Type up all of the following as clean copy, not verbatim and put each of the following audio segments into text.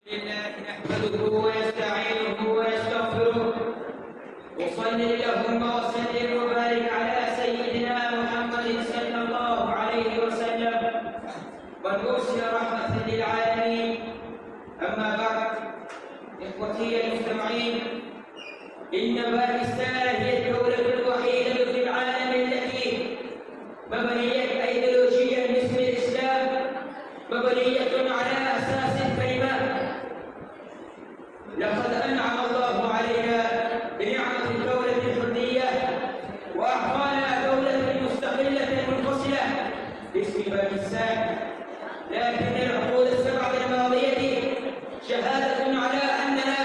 لله نحمده ويستعينه ويستغفره وصلي اللهم وسلم وبارك على سيدنا محمد صلى الله عليه وسلم من أرسل رحمة للعالمين. أما بعد، إخوتي المستمعين، إن باكستان هي الدولة الوحيدة في العالم التي مبنية أيديولوجيا باسم الإسلام، مبنية على أساس الكلمات. لقد أنعم الله علينا بنعمة الدولة الحرية وأعطانا دولة مستقلة منفصلة باسم باكستان، لكن العقود السبعة الماضية شهادة على أننا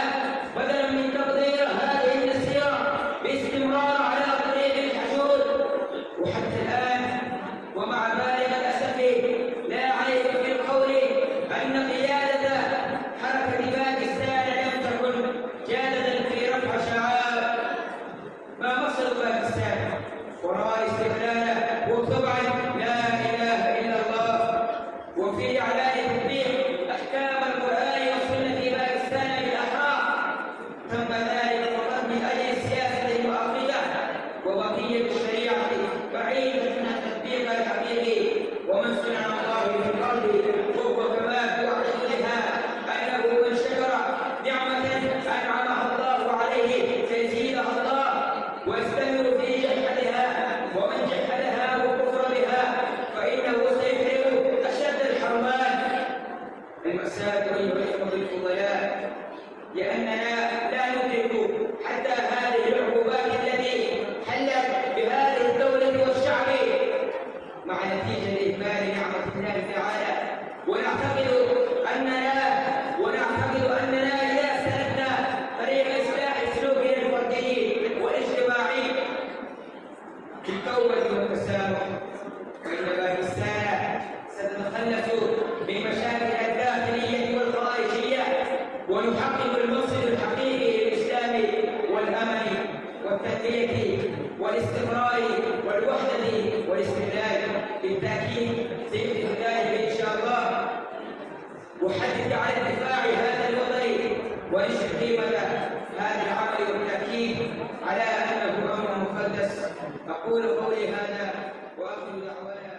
بدلا من تقدير هذه المسيرة باستمرار على طريق الحشود، وحتى الآن ومع بالغ الأسف لا عيب في القول أن قيادة حركة باكستان لم تكن جادة في رفع شعار ما مصر باكستان وراء استقلاله، وطبعا لا إله إلا الله، وفي إعلان تطبيق أحكام القرآن والسنة في باكستان بالأحرار. تم ذلك فقط من أجل السياسة المؤقتة، وبقية الشريعة بعيدة عن التطبيق الحقيقي. ومن صنع الله في الأرض وهو كما يعتقدها أنه من شكر نعمة أنعمها الله عليه سيزيدها الله ويستمر في جحدها، ومن جحدها وكفر بها فإنه سيحرم أشد الحرمان. المأساة أيها الإخوة الفضلاء لأننا لا ندرك حتى هذه العقوبات التي حلت بهذه الدولة والشعب مع نتيجة إهمال نعمة الله تعالى، ونعتقد أننا إذا سلكنا طريق إصلاح سلوكنا الفردي والاجتماعي بالتوبة والتسامح فإن باكستان ستتخلص من مشاكل الداخلية والخارجية، ونحقق المقصد الحقيقي للإسلام والأمن والتنمية والاستقرار والوحدة والاستقلال. بالتأكيد سيحدث ذلك إن شاء الله، وحدد على ارتفاع هذا الوضع ونشر قيمة هذا العمل، والتأكيد على أنه أمر مقدس. أقول قولي هذا وآخر دعوانا